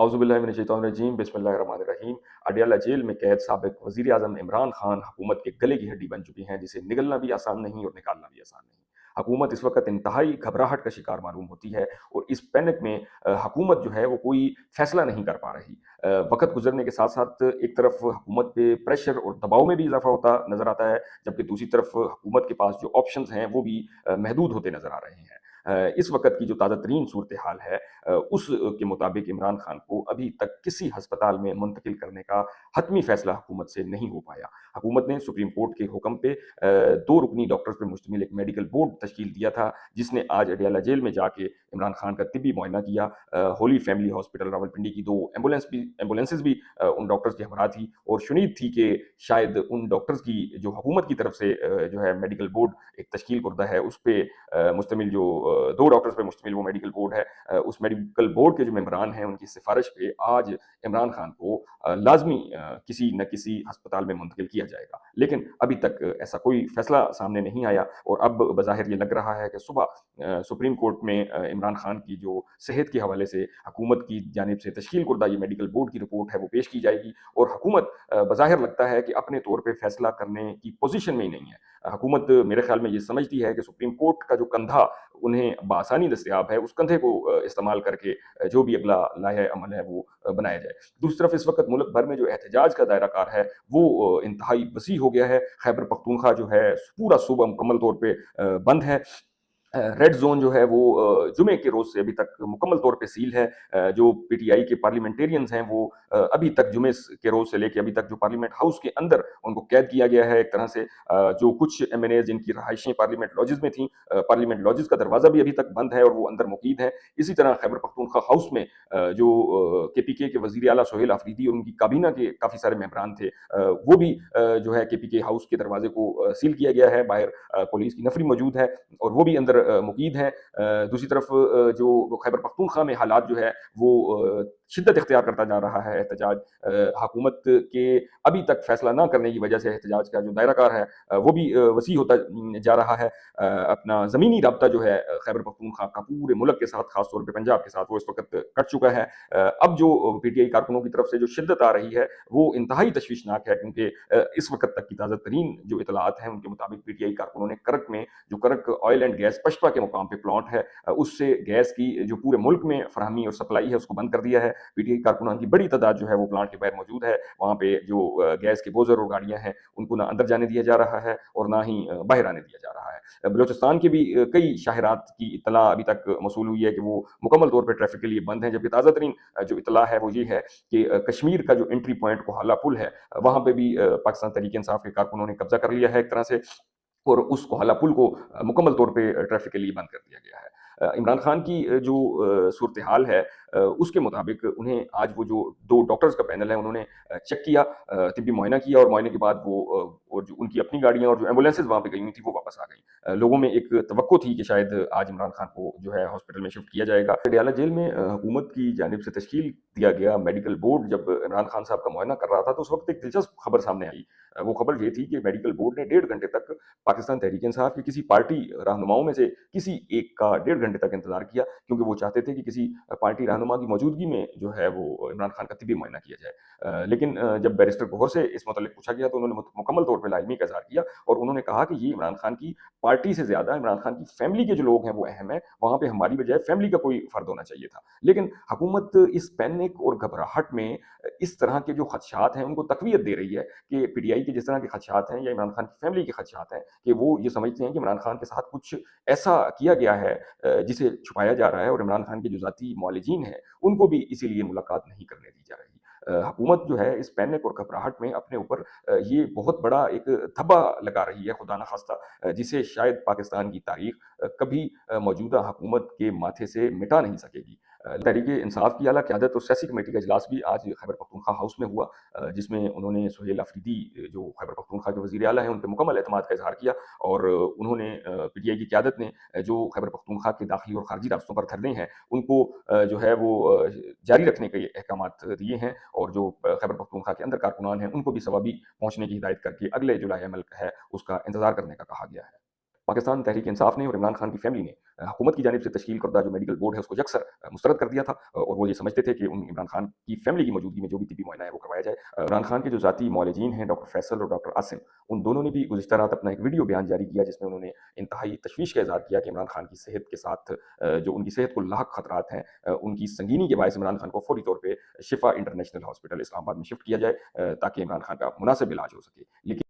औज़ु बिल्लाहि मिनश्शैतानिर्रजीम बिस्मिल्लाहिर्रहमानिर्रहीम। अडयाला जेल में कैद साबिक वज़ीर आज़म इमरान खान हुकूमत के गले की हड्डी बन चुकी हैं, जिसे निगलना भी आसान नहीं और निकालना भी आसान नहीं। हुकूमत इस वक़्त इंतहाई घबराहट का शिकार मालूम होती है और इस पैनिक में हुकूमत जो है वो कोई फ़ैसला नहीं कर पा रही। वक़्त गुज़रने के साथ-साथ एक तरफ हुकूमत पे प्रेशर और दबाव में भी इज़ाफ़ा होता नज़र आता है, जबकि दूसरी तरफ हुकूमत के पास जो ऑप्शंस हैं वो भी महदूद होते नज़र आ रहे हैं। इस वक़्त की जो ताज़ा तरीन सूरत हाल है, उस के मुताबिक इमरान खान को अभी तक किसी अस्पताल में मुंतकिल करने का हतमी फ़ैसला हुकूमत से नहीं हो पाया। हुकूमत ने सुप्रीम कोर्ट के हुक्म पे 2 रुकनी डॉक्टर्स पे मुश्तमिल एक मेडिकल बोर्ड तश्कील दिया था, जिसने आज अडयाला जेल में जाके इमरान खान का तिब्बी मुआयना किया। होली फैमिली हॉस्पिटल रावलपिंडी की 2 एम्बुलेंसेज़ भी उन डॉक्टर्स के हमरा थी और शुनीद थी कि शायद उन डॉक्टर्स की जो हुकूमत की तरफ से जो है मेडिकल बोर्ड एक तश्कील कुर्दा है, उस पे मुश्तमिल जो 2 डॉक्टर्स पे मुश्तमिल वो मेडिकल बोर्ड है, उस मेडिकल बोर्ड के जो मेंबरान हैं उनकी सिफारिश पे आज इमरान खान को लाजमी किसी न किसी अस्पताल में मुंतकिल किया जाएगा। लेकिन अभी तक ऐसा कोई फैसला सामने नहीं आया और अब बज़ाहिर ये लग रहा है कि सुबह सुप्रीम कोर्ट में इमरान खान की जो सेहत के हवाले से हुकूमत की जानिब से तश्कील कुर्दा ये मेडिकल बोर्ड की रिपोर्ट है वो पेश की जाएगी और हुकूमत बज़ाहिर लगता है कि अपने तौर पे फैसला करने की पोजीशन में ही नहीं है। हुकूमत मेरे ख्याल में ये समझती है कि सुप्रीम कोर्ट का जो कंधा उन्हें बआसानी दस्तयाब है, उस कंधे को इस्तेमाल करके जो भी अगला लाहे अमल है वो बनाया जाए। दूसरी तरफ इस वक़्त मुल्क भर में जो एहतजाज का दायरा कार है वो इंतहाई वसी हो गया है। खैबर पख्तूनख्वा जो है पूरा सूबा मुकम्मल तौर पे बंद है। रेड ज़ोन जो है वो जुमे के रोज़ से अभी तक मुकम्मल तौर पे सील है। जो पीटीआई के पार्लियामेंटेरियंस हैं वो अभी तक जुमे के रोज़ से लेके अभी तक जो पार्लियामेंट हाउस के अंदर उनको कैद किया गया है एक तरह से। जो कुछ एमएनएज़ जिनकी रहायशें पार्लियामेंट लॉजेस में थी, पार्लियामेंट लॉजेस का दरवाज़ा भी अभी तक बंद है और वो अंदर मुकीद है। इसी तरह खैबर पख्तूनख्वा हाउस में जो केपीके के वज़ीर आला सोहेल आफरीदी और उनकी काबीना के काफ़ी सारे मेंबरान थे, वो भी जो है केपीके हाउस के दरवाजे को सील किया गया है। बाहर पुलिस की नफरी मौजूद है और वो भी अंदर मुकीद हैं। दूसरी तरफ जो खैबर पख्तूनख्वा में हालात जो है वो शिद्दत इख्तियार करता जा रहा है एहतजाज। हुकूमत के अभी तक फैसला ना करने की वजह से एहतजाज का जो दायरा कार है वो भी वसी होता जा रहा है। अपना ज़मीनी राब्ता जो है खैबर पख्तूनख्वा का पूरे मुल्क के साथ, खास तौर पे पंजाब के साथ, वो इस वक़्त कट चुका है। अब जो पीटीआई कारकुनों की तरफ से जो शिद्दत आ रही है वो इंतहाई तशवीशनाक है, क्योंकि इस वक़्त तक की ताज़ा तरीन जो इतलात हैं उनके मुताबिक पीटीआई कारकुनों ने करक में जो करक ऑयल एंड गैस पशपा के मुकाम पे प्लांट है, उससे गैस की जो पूरे मुल्क में फरहमी और सप्लाई है उसको बंद कर दिया है। पीटीआई कारकुनान की बड़ी तादाद जो है वो प्लांट के बाहर मौजूद है। वहाँ पे जो गैस के बोझर और गाड़ियाँ हैं उनको ना अंदर जाने दिया जा रहा है और ना ही बाहर आने दिया जा रहा है। बलूचिस्तान के भी कई शाहरात की इत्तला अभी तक मौसूल हुई है कि वो मुकम्मल तौर पर ट्रैफिक के लिए बंद हैं, जबकि ताज़ा तरीन जो इत्तला है वो ये है कि कश्मीर का जो एंट्री पॉइंट कोहाला पुल है, वहाँ पे भी पाकिस्तान तहरीक इंसाफ के कारकुनों ने कब्जा कर लिया है एक तरह से, और उस कोहाला पुल को मुकम्मल तौर पे ट्रैफ़िक के लिए बंद कर दिया गया है। इमरान खान की जो सूरत हाल है, उसके मुताबिक उन्हें आज वो जो 2 डॉक्टर्स का पैनल है उन्होंने चेक किया, तिब्बी मुआयना किया और मुआयने के बाद वो और जो उनकी अपनी गाड़ियाँ और जो एम्बुलेंसेज़ वहाँ पे गई हुई थी वो वापस आ गईं। लोगों में एक तवक्को थी कि शायद आज इमरान खान को जो है हॉस्पिटल में शिफ्ट किया जाएगा। पटियाला जेल में हुकूमत की जानिब से तश्कील दिया गया मेडिकल बोर्ड जब इमरान खान साहब का मुआयना कर रहा था तो उस वक़्त एक दिलचस्प खबर सामने आई। वो खबर ये थी कि मेडिकल बोर्ड ने 1.5 घंटे तक पाकिस्तान तहरीक इंसाफ की किसी पार्टी रहनुमाओं में से किसी एक का 1.5 घंटे तक इंतजार किया, क्योंकि वो चाहते थे कि किसी पार्टी रहनुमा की मौजूदगी में जो है वो इमरान खान का तिब्बी मुआयना किया जाए। लेकिन जब बैरिस्टर गौहर से इस मुतल्लिक पूछा गया तो उन्होंने मुकम्मल तौर पर लाइलमी का इज़हार किया और उन्होंने कहा कि ये इमरान खान की पार्टी से ज़्यादा इमरान खान की फैमिली के जो लोग हैं वो अहम है, वहाँ पे हमारी बजाय फैमिली का कोई फ़र्द होना चाहिए था। लेकिन हुकूमत इस पैनिक और घबराहट में इस तरह के जो खदशात हैं उनको तक़वियत दे रही है कि पीटीआई के जिस तरह के खदशात हैं या इमरान खान की फैमिली के खदशात हैं कि वो ये समझते हैं कि इमरान खान के साथ कुछ ऐसा किया गया है जिसे छुपाया जा रहा है और इमरान खान के जो ज़ाती मौलिजीन हैं उनको भी इसीलिए मुलाकात नहीं करने दी जा रही। हुकूमत जो है इस पैनिक और घबराहट में अपने ऊपर ये बहुत बड़ा एक धब्बा लगा रही है, खुदा न खास्ता, जिसे शायद पाकिस्तान की तारीख कभी मौजूदा हुकूमत के माथे से मिटा नहीं सकेगी। तहरीक इंसाफ की आला क़यादत और सियासी कमेटी का इजलास भी आज खैबर पख्तूनख्वा हाउस में हुआ, जिसमें उन्होंने सोहेल अफरीदी जो खैबर पख्तूनख्वा के वज़ीर आला हैं उन पे मुकम्मल एतमाद का इज़हार किया और उन्होंने पीटीआई की क़यादत ने जो खैबर पख्तूनख्वा के दाखिली और ख़ारजी रास्तों पर धरने हैं उनको जो है वो जारी रखने के अहकामात दिए हैं और जो खैबर पख्तूनख्वा के अंदर कारकुनान हैं उनको भी सवाबी पहुँचने की हिदायत करके अगले जो लाए अमल है उसका इंतज़ार करने का कहा गया है। پاکستان تحریک انصاف نے اور عمران خان کی فیملی نے حکومت کی جانب سے تشکیل کردہ جو میڈیکل بورڈ ہے اس کو یکسر مسترد کر دیا تھا، اور وہ یہ سمجھتے تھے کہ عمران خان کی فیملی کی موجودگی میں جو بھی طبی معائنہ ہے وہ کروایا جائے۔ عمران خان کے جو ذاتی معالجین ہیں ڈاکٹر فیصل اور ڈاکٹر عاصم، ان دونوں نے بھی گزشتہ رات اپنا ایک ویڈیو بیان جاری کیا جس میں انہوں نے انتہائی تشویش کا اظہار کیا کہ عمران خان کی صحت کے ساتھ جو ان کی صحت کو لاحق خطرات ہیں، ان کی سنگینی کے باعث عمران خان کو فوری طور پہ شفا انٹرنیشنل ہاسپٹل اسلام آباد میں شفٹ کیا جائے تاکہ عمران خان کا مناسب علاج ہو سکے، لیکن